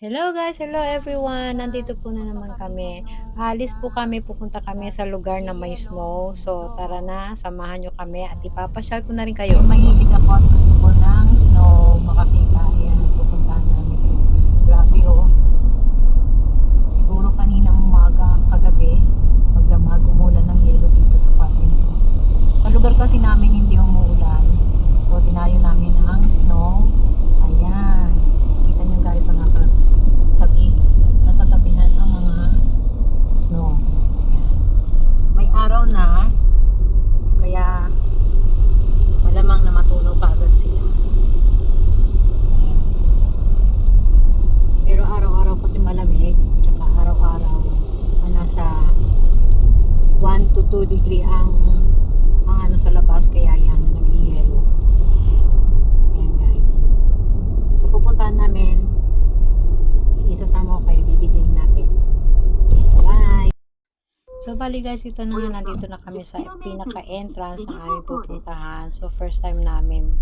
Hello guys, hello everyone. Nandito po na naman kami. Alis po kami, pupunta kami sa lugar na may snow. So tara na, samahan nyo kami at ipapasyal ko na rin kayo. Mahilig ako at gusto ko ng snow makakita. Ayan, pupuntahan namin to. Grabe oh. Siguro kaninang umaga, kagabi, magdamag umulan ng yelo dito sa apartment ko. Sa lugar kasi namin hindi umuulan. So dinayo namin ang snow. Ayan. Kita nyo guys, so nasa tabihan ang mga snow. Ayan. May araw na, kaya malamang na matunaw kaagad sila. Ayan. Pero araw-araw kasi malamig, tsaka araw-araw nasa 1 to 2 degree ang ano sa labas, kaya yan nag-yellow. Ayan guys, sa pupuntahan namin, isasama ko kayo, bibigyan natin. Bye! So bali guys, ito na nga, nandito na kami sa pinaka-entrance ng aming pupuntahan. So first time namin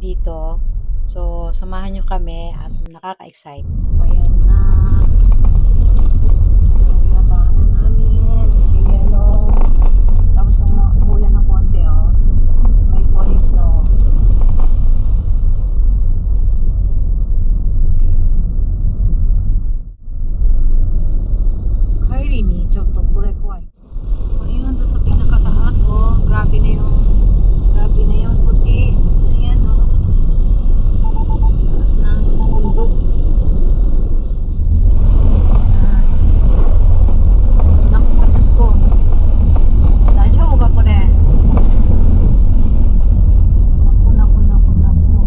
dito. So samahan nyo kami at nakaka-excite. Ayan na. Tinatahanan namin. Yellow. Tapos umulan ng konti oh. May falling snow. Kairi ni chotto kore kwaai. Ayun, doon sa pinakataas oh. Grabe na yung puti. Ayan oh. Taas ng bundok. Naku po, Diyos ko. Daijoubu ba kore? Naku.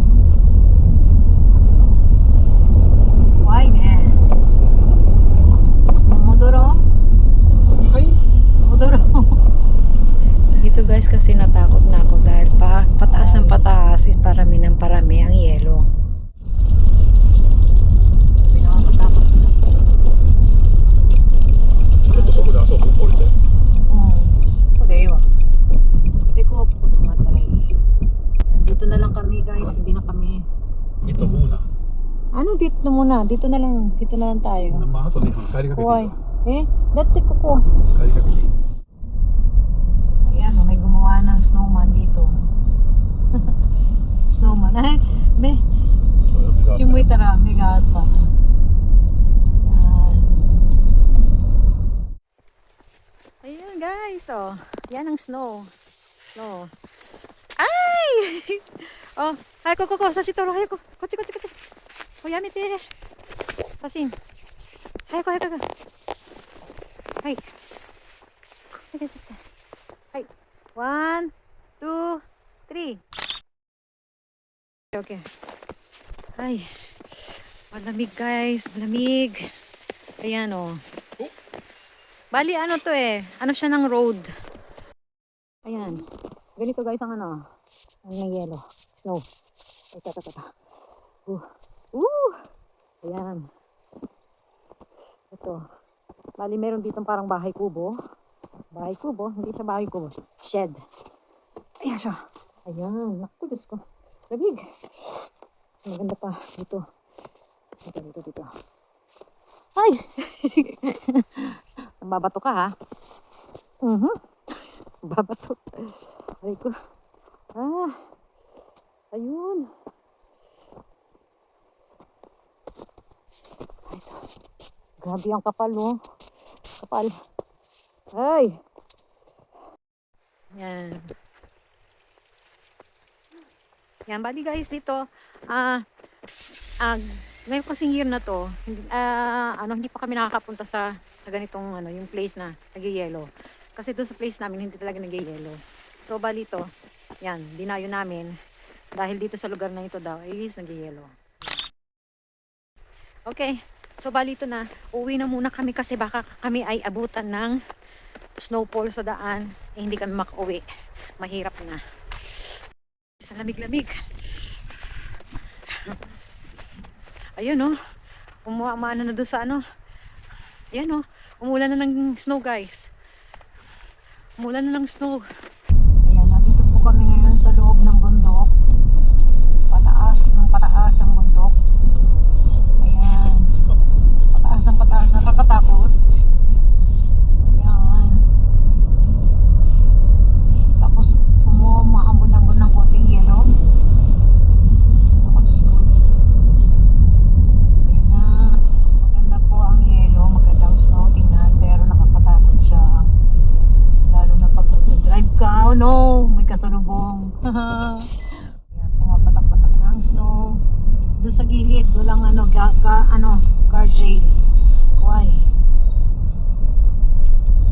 Kwaai ne. Modoro? Modoro. Dito guys kasi natakot na ako dahil pataas ng pataas is parami ng parami ang yelo. Pinakakatakot na. ちょっとそこで遊ぶ降りて ここでいいわ。で、こう止まったらいい。Dito na lang kami guys, hindi na kami. ito muna Ano dito na muna? Dito na lang tayo. まあ後で帰りかけていい Kuway. わ Dati ko ko. 帰りかけていい Ayan, may gumawa ng snowman dito. Snowman. Ay, may Cimoy tara, may gata. Ayan. Ayun guys, oh. Yan ang snow. Snow. Ay! Oh, ay ko, sashi toro, hayako. Kochi. Oh, yamete. Sashin. Hayako. Hai. Hai. 1, 2, 3. Okay. Ay. Malamig guys, malamig. Ayan oh. Bali ano to eh, ano siya ng road. Ayan. Ganito guys ang ano. Ang may yellow. Snow. Ito. Ayan. Ito. Bali meron ditong parang bahay kubo. Bahay kubo. Hindi siya bahay kubo. Shed. Ayan siya. Ayan. Naku, Diyos ko. Labig. Mas maganda pa. Dito. Dito. Ay! Babato ka ha? Babato. Aray ko. Ayun. Ito. Grabe ang kapal oh. Kapal. Ay! Yan. Yan, bali guys dito, ngayon kasing year na to, hindi pa kami nakakapunta sa ganitong yung place na nag-yellow. Kasi doon sa place namin hindi talaga nag-yellow. So bali to, yan, dinayo namin dahil dito sa lugar na ito daw is nag-yellow. Okay, so bali to na, uwi na muna kami kasi baka kami ay abutan ng snowfall sa daan, hindi kami makauwi. Mahirap na. Sa lamig-lamig. Ayun oh. Umuamana na doon sa ano. Ayan oh. Umulan na ng snow guys. Umulan na ng snow. Ayan, nandito po kami ngayon sa loob ng bundok. Pataas ang bundok. Ayan. doon sa gilid, walang guardrail. Why?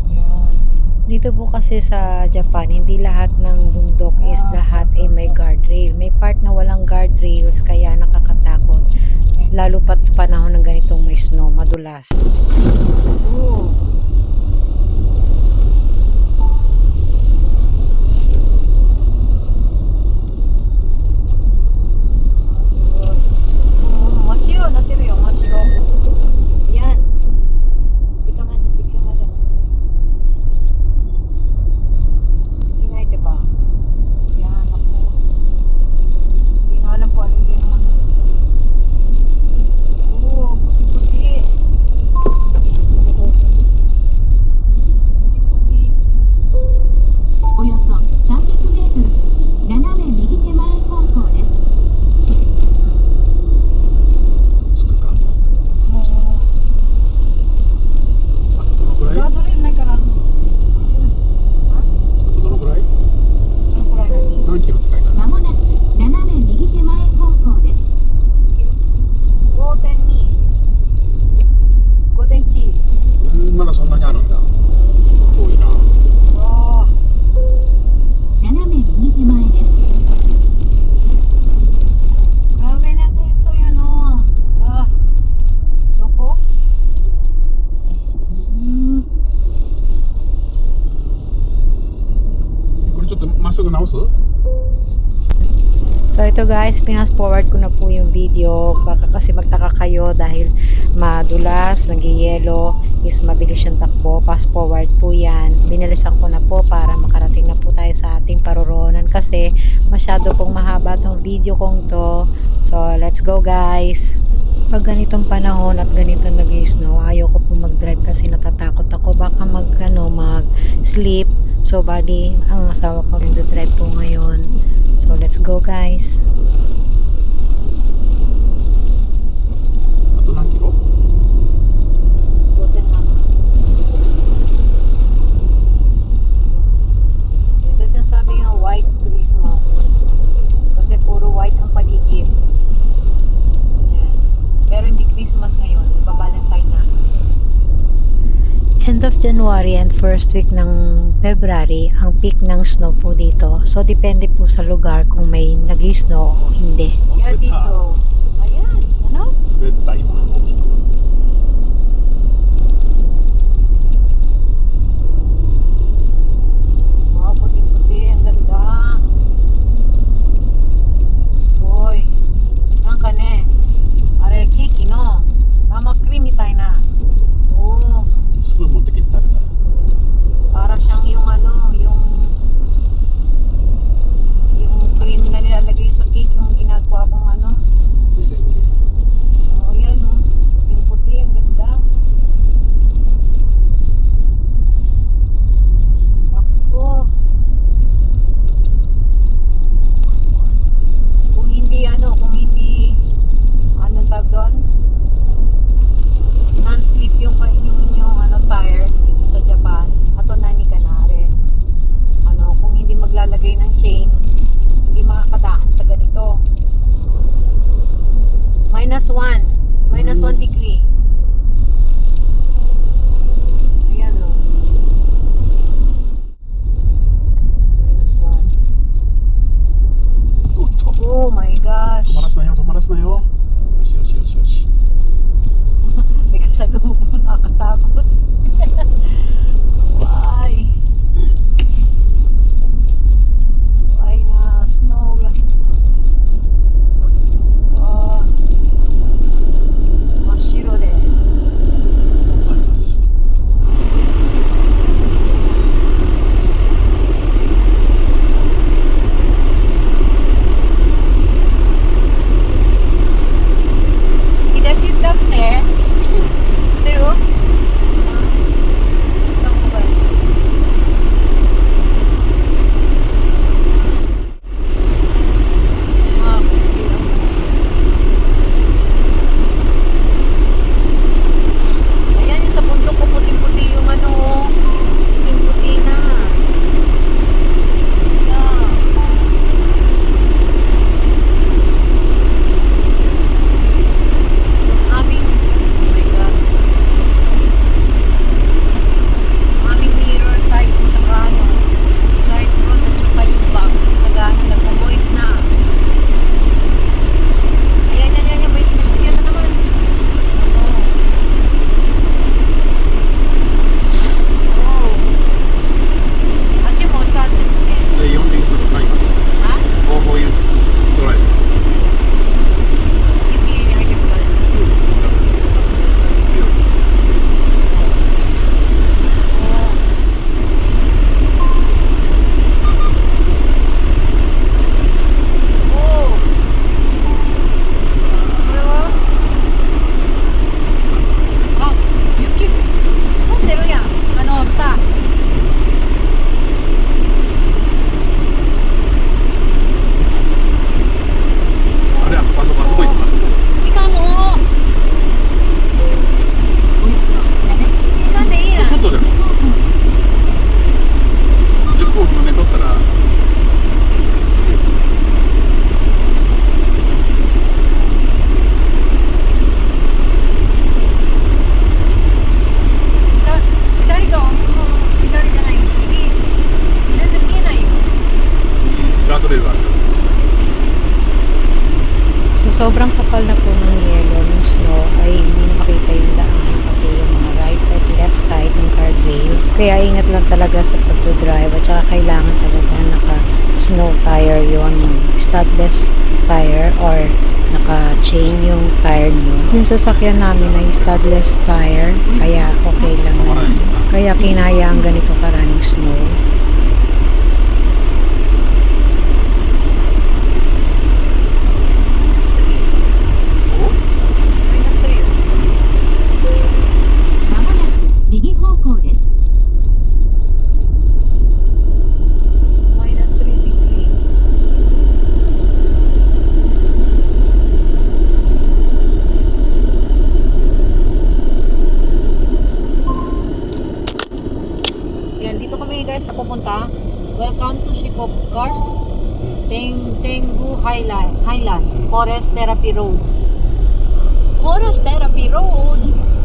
Yan. Dito po kasi sa Japan, hindi lahat ng bundok is lahat ay may guardrail. May part na walang guardrails kaya nakakatakot. Lalo pat sa panahon ng ganitong may snow, madulas. Oo. Mashiro natiri yo, mashiro. Yan. Di ka dyan. Kinay, diba? Yan, ako. Hindi na alam po anong ginawa. Oo, puti-puti. Puti-puti. およそ300メートル先、斜め右手前方向です。つくか。あとどのくらい？ガードレールないから。あとどのくらい？どのくらい何？何キロって書いてある？まもなく斜め右手前方向です。 5.2 5.1 まだそんなにあるんだ。遠いな。わあ斜め右手前です。 grabe na ito yun o. Loko? Hmm. これちょっとまっすぐ直す？ So ito guys, pinas forward ko na po yung video. Baka kasi magtaka kayo dahil madulas, nagyayelo, is mabilis yung takbo. Fast forward po yan. Binilisan ko na po para makarating na po tayo sa ating paroroonan kasi masyado pong mahaba tong video kong to. So let's go guys. Pag ganitong panahon at ganito nag-snow, ayaw ko po mag-drive kasi natatakot ako. Baka mag-sleep. So bali, ang asawa ko nag-drive po ngayon. So let's go guys. あと何キロ？ Butin na. Ito sinasabi yung white Christmas. Kasi puro white ang paligid. Yan. Pero hindi Christmas ngayon. Iba Valentine na. End of January and first week ng February ang peak ng snow po dito. So depende po sa lugar kung may nag-snow o hindi. Kaya dito. Ayan. Ano? 滑った今。大きく。 Wow, puting-puti. Ang ganda. Uy. Yan ka ne. Are, kiki no. Mama cream tayo na. Oo. スプーン持ってきて食べたら。 Para siyang yung yung cream na nilalagay sa cake yung ginagawa kong makapal na po ng yelo, ng snow, ay hindi na makita yung daan, pati yung mga right at left side ng guardrails. Kaya ingat lang talaga sa pagdodrive at saka kailangan talaga naka-snow tire yon, yung studdless tire or naka-chain yung tire nyo. Yung sasakyan namin ay studdless tire, kaya okay lang naman. Kaya kinaya ang ganito karaming snow. Guys, pupunta. Welcome to Shikop Cars. Tenggu Highlands Forest Therapy Road. Forest Therapy Road.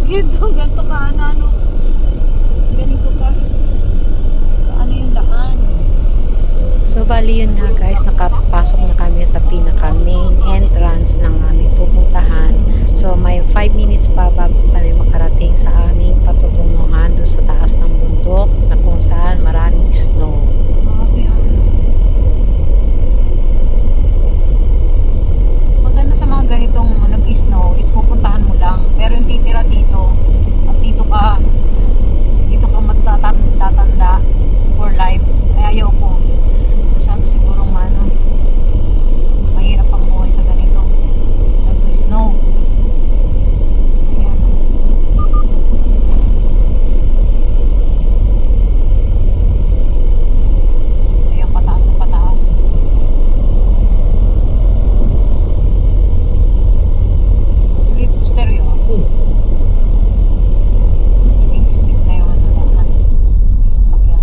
Ganito ka ano. Ganito ka. Ano yung daan? So bali yun nga guys, nakapasok na kami sa pinaka main entrance ng aming pupuntahan. So may 5 minutes pa bago kami makarating sa aming patutunguhan doon sa taas ng bundok na kung saan maraming snow. Maganda sa mga ganitong nag-snow is pupuntahan mo lang. Pero yung titira dito at dito ka magtatanda for life. Ay ayaw ko. Masyado siguro mahirap ang buhay sa ganito. Nag-snow. Ayan. Ayan, pataas na pataas. Sleep stereo. Naging sleep na yung daan. Sasakyan.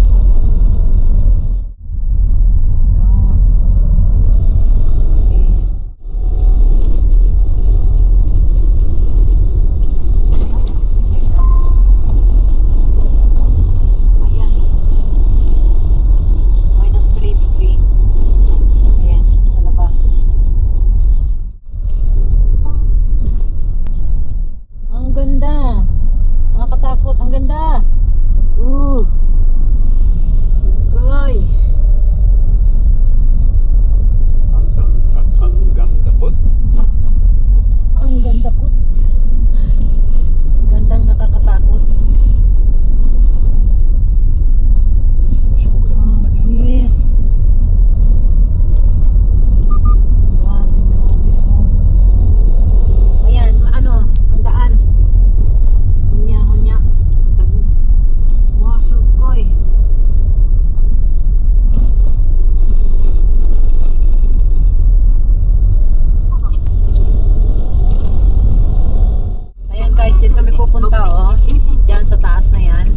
Diyan sa taas na yan.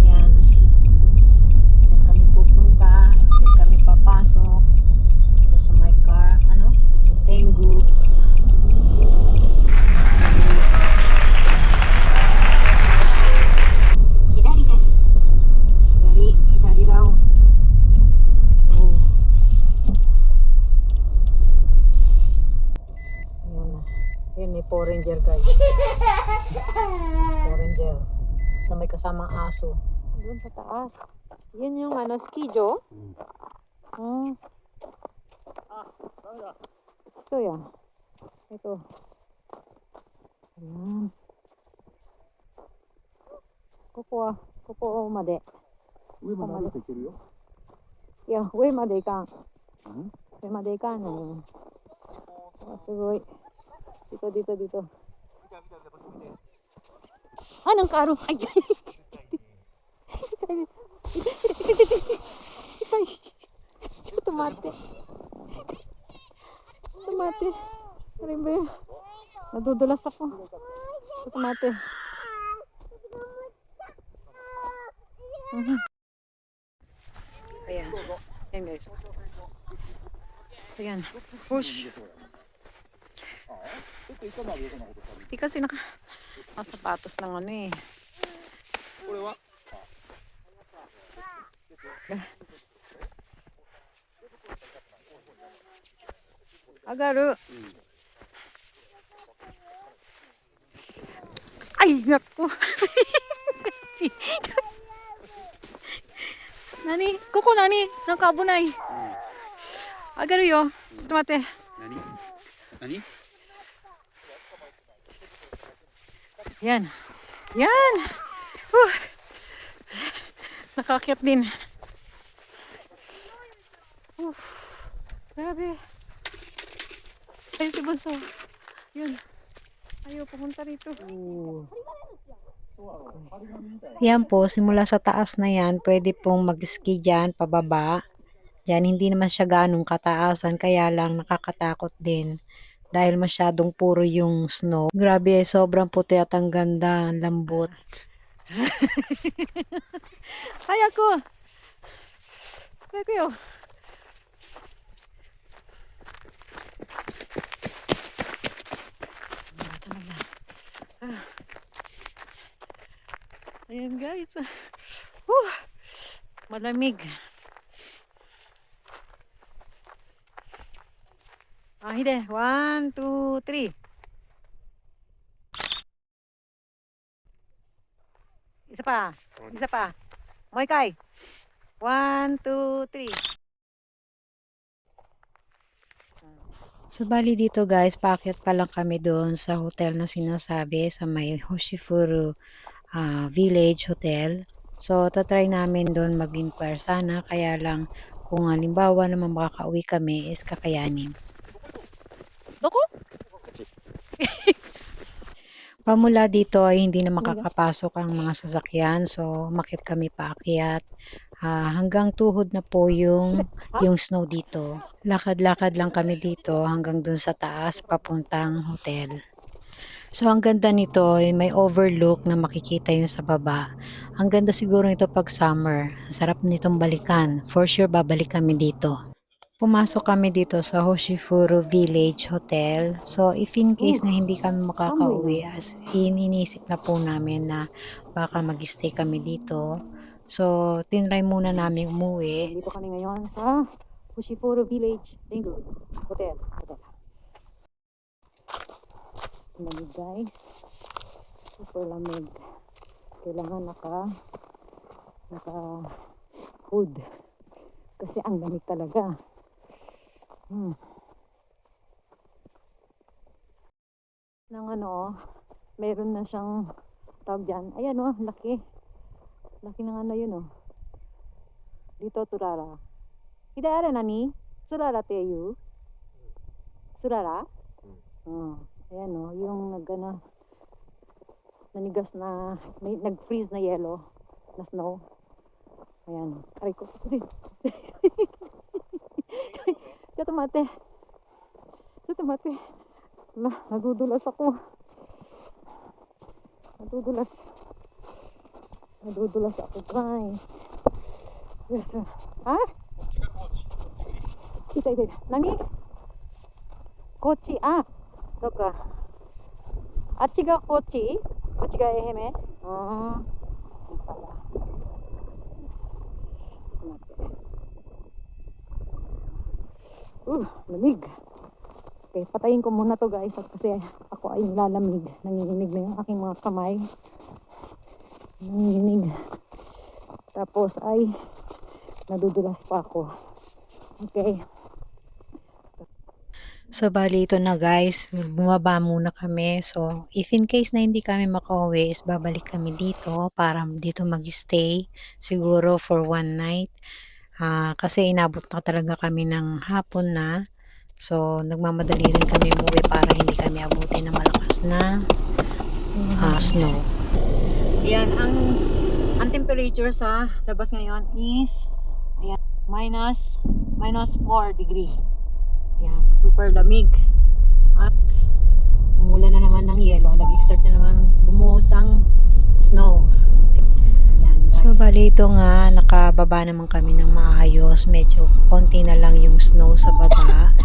Yan. Diyan kami pupunta. Diyan kami papasok. Dito sa my car. Ano? Tenggu. Hidari desu. Hidari daw. Oh. Ayan na. Ayan, may Power Ranger guys. Power Ranger na may kasamang aso. Doon sa taas. Yan yung skijo. Ito yan. Ito. Ayan. Kupo made. 上まで歩いていけるよ。いや、上まで行かん。上まで行かんの。すごい。Dito. Anong karo? Ay! Tumate. Ano ba yun? Nadudulas ako. Tumate. Ayan. Ayan guys. Ayan. Push. Hindi kasi sapatos lang eh. Agaru. Naku. Nani? Koko nani? Nanka abunai. Agaru yo. Chotto matte. 何 Yan. Yan. Huh. Nakakit din. Grabe. Ay, si Bunso. Yun. Ayaw pumunta rito. Yan po, simula sa taas na yan, pwede pong mag-ski dyan, pababa. Yan, hindi naman siya ganong kataasan, kaya lang nakakatakot din. Dahil masyadong puro yung snow. Grabe, sobrang puti at ang ganda, ang lambot. Ay, ako. Ako yun. Ayan guys. Malamig. Hindi. 1, 2, 3. Isa pa. Isa pa. Mo ikay. 1, 2, 3. So, bali dito guys, paakyat pa lang kami doon sa hotel na sinasabi sa may Hoshifuru Village Hotel. So, tatry namin doon mag-inquire sana. Kaya lang, kung halimbawa naman makakauwi kami, is kakayanin. Doko? Pamula dito ay hindi na makakapasok ang mga sasakyan. So, umakyat kami paakyat. Hanggang tuhod na po yung snow dito. Lakad-lakad lang kami dito hanggang dun sa taas papuntang hotel. So, ang ganda nito ay may overlook na makikita yung sa baba. Ang ganda siguro nito pag summer. Sarap nitong balikan. For sure, babalik kami dito. Pumasok kami dito sa Hoshifuru Village Hotel. So, if in case na hindi kami makakauwi, as inisip na po namin na baka mag-stay kami dito. So, tinry muna namin umuwi. Dito kami ngayon sa Hoshifuru Village Hotel. Lamig guys. Super lamig. Kailangan naka hood. Kasi ang lamig talaga. Nang meron na siyang tawag dyan. Ayan laki. Laki ng yun Dito turara. Hidara nani? Surara teyu? Surara? Ayan yung nanigas na, nag-freeze na yellow, na snow. Ayan aray ko. Chotto matte. Nadudulas ako. Nadudulas ako guys. Yes. Ha? Kita. Nani? Kochi. So ka. Achi ga kochi? Kochi ga ehime? Yan pala. Lamig. Okay, patayin ko muna to guys kasi ako ay nilalamig. Nanginginig na yung aking mga kamay. Nanginginig. Tapos ay nadudulas pa ako. Okay. So, bali ito na guys. Bumaba muna kami. So, if in case na hindi kami makauwi, is babalik kami dito para dito mag-stay. Siguro for one night. Kasi inabot na talaga kami ng hapon na. So, nagmamadali rin kami umuwi para hindi kami abutin ng malakas na snow. Yan, ang temperature sa labas ngayon is ayan, minus 4 degree. Yan, super lamig. At umulan na naman ng yelo. Nag-start na naman bumuhos ang snow. Ayan, guys. So, bali ito nga, nakababa naman kami ng maayos. Medyo konti na lang yung snow sa baba.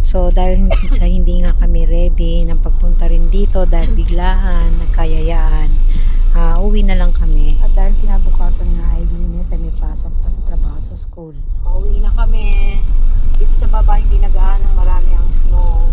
So, dahil hindi nga kami ready ng pagpunta rin dito, dahil biglaan, nagkayayaan, uwi na lang kami. At dahil kinabukasan nga ay Lunes ay may pasok pa sa trabaho sa school. Pauwi na kami. Dito sa baba hindi nagaan ng marami ang snow.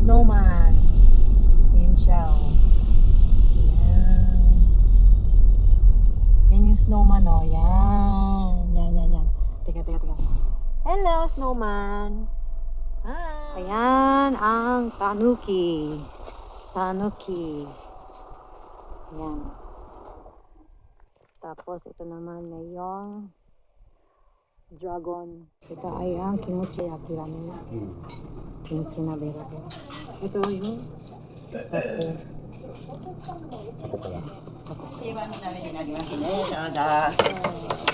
snowman. Yan siya, oh. Yan. Yan yung snowman, oh. Yan. Yan. Teka. Hello, snowman. Hi. Ayan ang tanuki. Ayan. Tapos ito naman ay yung dragon. Ito ay ang kimchi akirame. Kimchi na bero. Ito yung tapo. 定番の鍋になりますね。どうぞ。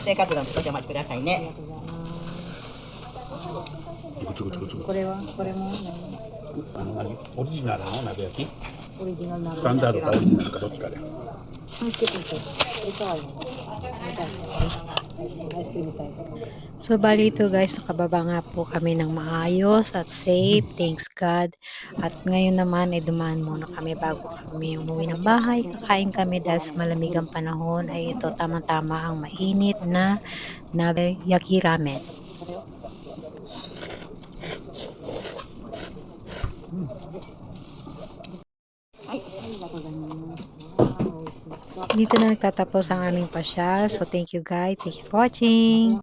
生活が少しお待ちくださいね。 これはこれも何オリジナルの鍋焼きオリジナルなスタンダードかオリジナルかどっちかで Ito ay. Ice cream tayo. So bali ito guys, nakababa nga po kami ng maayos at safe, thanks God. At ngayon naman ay dumaan muna kami bago kami umuwi ng bahay. Kakain kami dahil sa malamig ang panahon ay ito tamang-tama ang mainit na yaki ramen. Dito na nagtatapos ang aming pasyal. So thank you guys. Thank you for watching.